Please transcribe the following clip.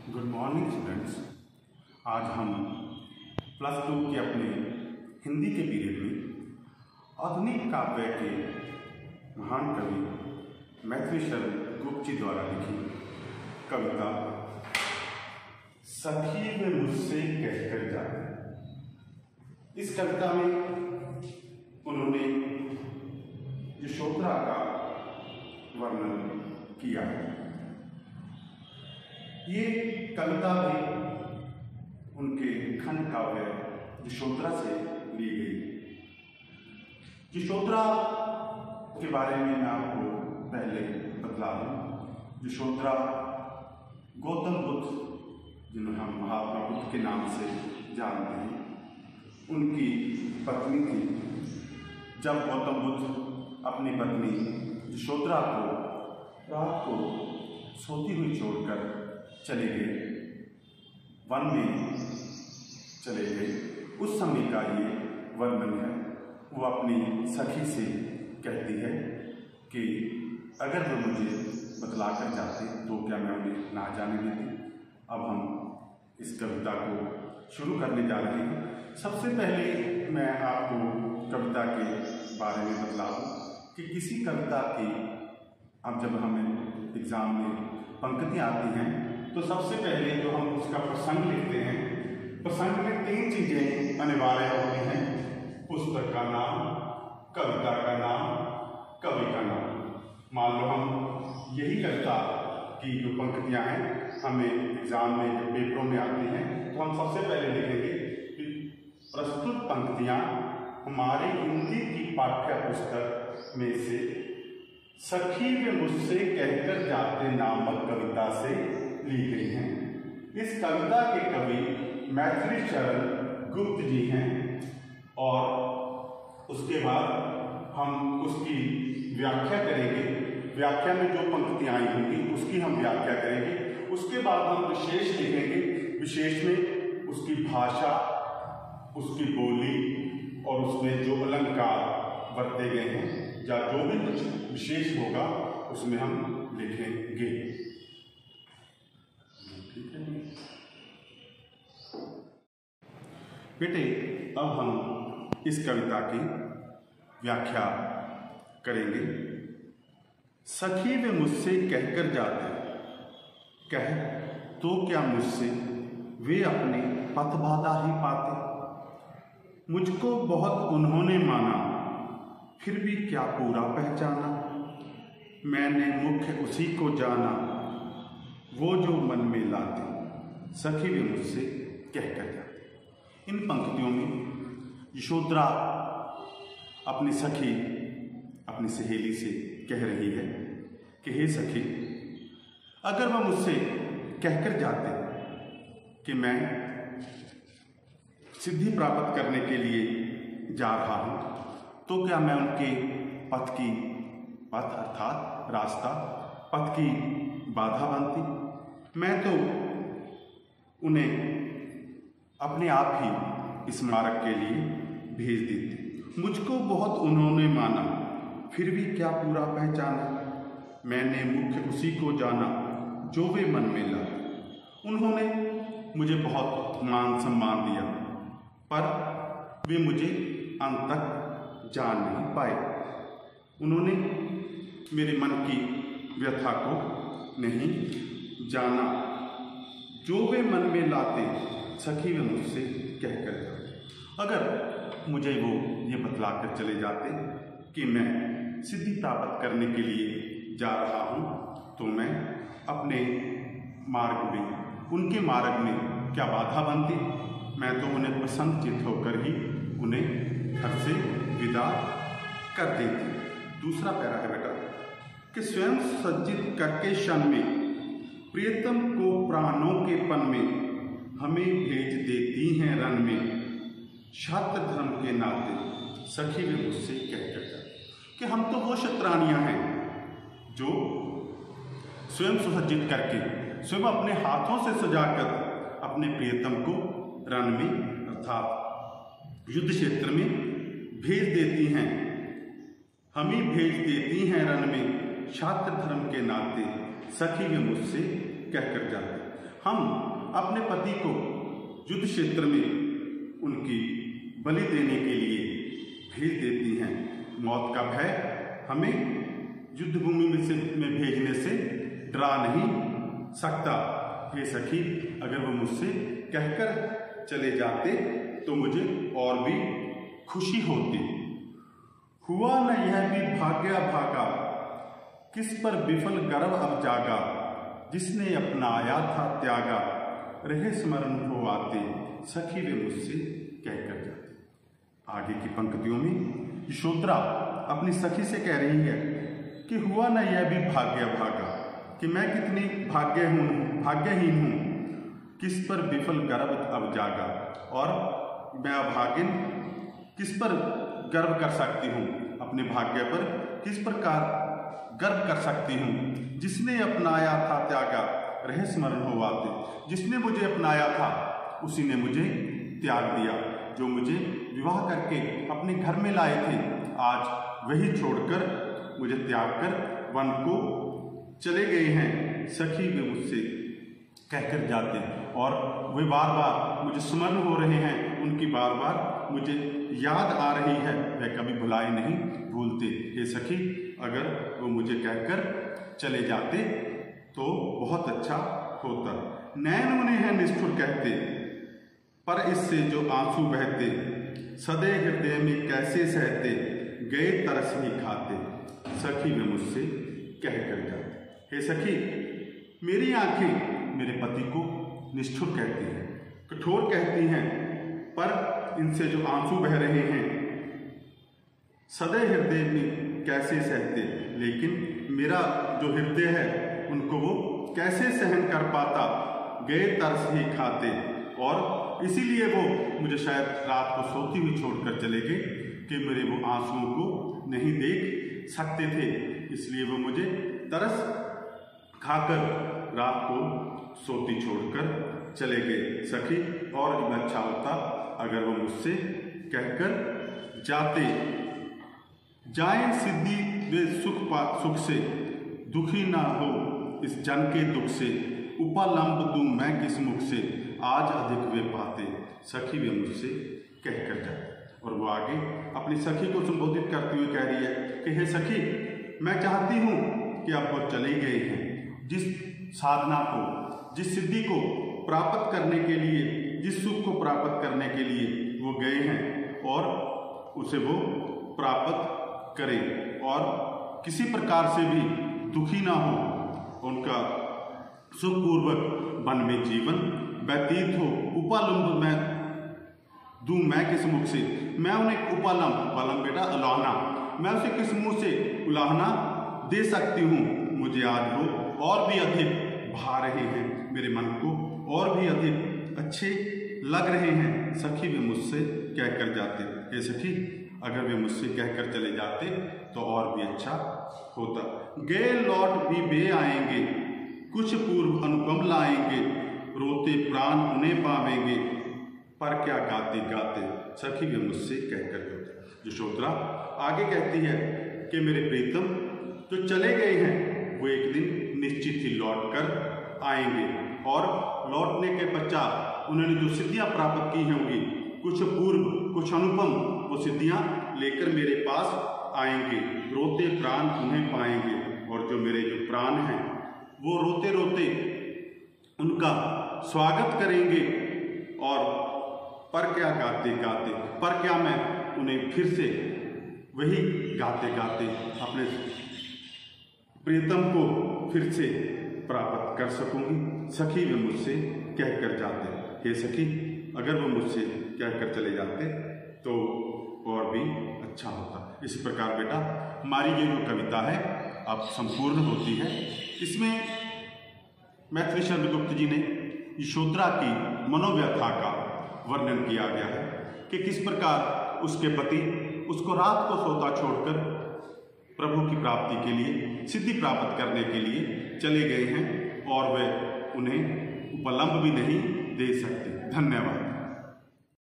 Good morning students. आज हम +2 के अपने हिंदी के पीरियड में आधुनिक काव्य के महान कवि मैथिली शरण गुप्त जी द्वारा लिखी कविता सखी वे मुझसे कहकर जाए। इस कविता में उन्होंने यशोधरा का वर्णन किया है। ये कविता भी उनके खंड काव्य यशोधरा से ली गई। यशोधरा के बारे में मैं आपको पहले बतला दूं। यशोधरा गौतम बुद्ध, जिन्हें हम महात्मा बुद्ध के नाम से जानते हैं, उनकी पत्नी थी। जब गौतम बुद्ध अपनी पत्नी यशोधरा को रात को सोती हुई छोड़कर चले गए, वन में चले गए, उस समय का ये वर्णन है। वो अपनी सखी से कहती है कि अगर वो मुझे बतला कर जाते तो क्या मैं उन्हें ना जाने देती। अब हम इस कविता को शुरू करने जा रहे हैं। सबसे पहले मैं आपको कविता के बारे में बतला दूँ कि किसी कविता की अब जब हमें एग्ज़ाम में पंक्तियाँ आती हैं तो सबसे पहले जो हम उसका प्रसंग लिखते हैं, प्रसंग में 3 चीज़ें अनिवार्य होती हैं: पुस्तक का नाम, कविता का नाम, कवि का नाम। मान लो हम यही कविता की जो पंक्तियाँ हैं हमें एग्जाम में जब पेपरों में आती हैं तो हम सबसे पहले लिखेंगे कि प्रस्तुत पंक्तियाँ हमारे हिंदी की पाठ्य पुस्तक में से सखी वे मुझसे कहकर जाते नामक कविता से ली गई हैं। इस कविता के कवि मैथिली शरण गुप्त जी हैं और उसके बाद हम उसकी व्याख्या करेंगे। व्याख्या में जो पंक्तियाँ आई होंगी उसकी हम व्याख्या करेंगे। उसके बाद हम विशेष लिखेंगे। विशेष में उसकी भाषा, उसकी बोली और उसमें जो अलंकार बरते गए हैं या जो भी कुछ विशेष होगा उसमें हम लिखेंगे। ठीक है बेटे, अब हम इस कविता की व्याख्या करेंगे। सखी वे मुझसे कहकर जाते, कह तो क्या मुझसे वे अपने पथ बाधा ही पाते। मुझको बहुत उन्होंने माना, फिर भी क्या पूरा पहचाना। मैंने मुख्य उसी को जाना, वो जो मन में लाते। सखी वे मुझसे कहकर जाते। इन पंक्तियों में यशोधरा अपनी सखी, अपनी सहेली से कह रही है कि हे सखी, अगर वह मुझसे कहकर जाते कि मैं सिद्धि प्राप्त करने के लिए जा रहा हूँ तो क्या मैं उनके पथ अर्थात रास्ता, पथ की बाधा बनती। मैं तो उन्हें अपने आप ही इस मार्ग के लिए भेज देती। मुझको बहुत उन्होंने माना, फिर भी क्या पूरा पहचाना। मैंने मुख्य उसी को जाना, जो वे मन में लाते। उन्होंने मुझे बहुत मान सम्मान दिया, पर वे मुझे अंत तक जान नहीं पाए। उन्होंने मेरे मन की व्यथा को नहीं जाना, जो वे मन में लाते। सखी वे मुझसे कहकर जाते। अगर मुझे वो ये बतला कर चले जाते कि मैं सिद्धि प्राप्त करने के लिए जा रहा हूँ तो मैं अपने मार्ग में, उनके मार्ग में क्या बाधा बनती। मैं तो उन्हें प्रसन्न चित्त होकर ही उन्हें घर से विदा कर देती। दूसरा पैरा है बेटा कि स्वयं सज्जित करके क्षण में प्रियतम को प्राणों के पन में हमें भेज देती हैं रन में। छात्र धर्म के नाते सखी वे मुझसे कहकर जाते कि हम तो वो शतरानियाँ हैं जो स्वयं सुसज्जित करके, स्वयं अपने हाथों से सजाकर अपने प्रियतम को रण में अर्थात युद्ध क्षेत्र में भेज देती हैं, हमें भेज देती हैं रण में। छात्र धर्म के नाते सखी वे मुझसे कहकर जाते। हम अपने पति को युद्ध क्षेत्र में उनकी बलि देने के लिए भेज देती हैं। मौत का भय हमें युद्ध भूमि में भेजने से डरा नहीं सकता। हे सखी, अगर वो मुझसे कहकर चले जाते तो मुझे और भी खुशी होती। हुआ न यह भी भाग्या भागा, किस पर विफल गर्व अब जागा, जिसने अपनाया था त्यागा, रहे स्मरण हो आते, सखी वे मुझसे कहकर जाते। आगे की पंक्तियों में यशोधरा अपनी सखी से कह रही है कि हुआ न यह भी भाग्या भागा, कि मैं कितनी भाग्यहीन हूँ, किस पर विफल गर्व अब जागा, और मैं अभागिन किस पर गर्व कर सकती हूँ, अपने भाग्य पर किस प्रकार गर्व कर सकती हूँ। जिसने अपनाया था त्यागा, रहे स्मरण हो आते, जिसने मुझे अपनाया था उसी ने मुझे त्याग दिया। जो मुझे विवाह करके अपने घर में लाए थे, आज वही छोड़कर मुझे त्याग कर वन को चले गए हैं। सखी वे मुझसे कहकर जाते, और वे बार बार मुझे स्मरण हो रहे हैं, उनकी बार बार मुझे याद आ रही है, वे कभी भुलाए नहीं भूलते। हे सखी, अगर वो मुझे कहकर चले जाते तो बहुत अच्छा होता। नैन उन्हें है निष्ठुर कहते, पर इससे जो आंसू बहते, सदै हृदय में कैसे सहते, गए तरस ही खाते, सखी वे मुझसे कहकर जाते। हे सखी, मेरी आंखें मेरे पति को निष्ठुर कहती हैं, कठोर कहती हैं, पर इनसे जो आंसू बह रहे हैं, सदै हृदय में कैसे सहते, लेकिन मेरा जो हृदय है उनको वो कैसे सहन कर पाता, गए तरस ही खाते। और इसीलिए वो मुझे शायद रात को सोती हुई छोड़कर चले गए कि मेरे वो आंसुओं को नहीं देख सकते थे, इसलिए वो मुझे तरस खाकर रात को सोती छोड़कर चले गए। सखी, और अच्छा होता अगर वो मुझसे कहकर जाते, जाए सिद्धि वे सुख से, दुखी ना हो इस जन के दुख से, उपलम्ब दूं मैं किस मुख से, आज अधिक वे पाते, सखी वे मुझसे कहकर जाते। और वो आगे अपनी सखी को संबोधित करते हुए कह रही है कि हे सखी, मैं चाहती हूँ कि अब वो चले गए हैं, जिस साधना को, जिस सिद्धि को प्राप्त करने के लिए, जिस सुख को प्राप्त करने के लिए वो गए हैं, और उसे वो प्राप्त करें, और किसी प्रकार से भी दुखी ना हो, उनका सुखपूर्वक वन में जीवन व्यतीत हो। उपालंब मैं दूं मैं किस मुख से, मैं उन्हें उपालंब बेटा उलाहना, मैं उसे किस मुंह से उलाहना दे सकती हूँ। मुझे आज वो और भी अधिक भा रहे हैं, मेरे मन को और भी अधिक अच्छे लग रहे हैं। सखी वे मुझसे कहकर जाते। हे सखी, अगर वे मुझसे कहकर चले जाते तो और भी अच्छा होता। गए लौट भी वे आएंगे, कुछ पूर्व अनुपम लाएंगे, रोते प्राण उन्हें पावेंगे, पर क्या गाते गाते, सखी वे मुझसे कहकर जाते। यशोधरा आगे कहती है कि मेरे प्रीतम जो चले गए हैं वो एक दिन निश्चित ही लौट कर आएंगे, और लौटने के पश्चात उन्होंने जो सिद्धियां प्राप्त की होंगी, कुछ पूर्व कुछ अनुपम, वो सिद्धियां लेकर मेरे पास आएंगे। रोते प्राण उन्हें पाएंगे, और जो मेरे जो प्राण हैं वो रोते रोते उनका स्वागत करेंगे। और पर क्या गाते गाते, पर क्या मैं उन्हें फिर से वही गाते गाते अपने प्रियतम को फिर से प्राप्त कर सकूंगी। सखी वे मुझसे कहकर जाते। हे सखी, अगर वो मुझसे कहकर चले जाते तो और भी अच्छा होता। इसी प्रकार बेटा हमारी ये जो कविता है अब संपूर्ण होती है। इसमें मैथिली शरण गुप्त जी ने यशोधरा की मनोव्यथा का वर्णन किया गया है कि किस प्रकार उसके पति उसको रात को सोता छोड़कर प्रभु की प्राप्ति के लिए, सिद्धि प्राप्त करने के लिए चले गए हैं, और वे उन्हें उपलम्ब भी नहीं दे सकते। धन्यवाद।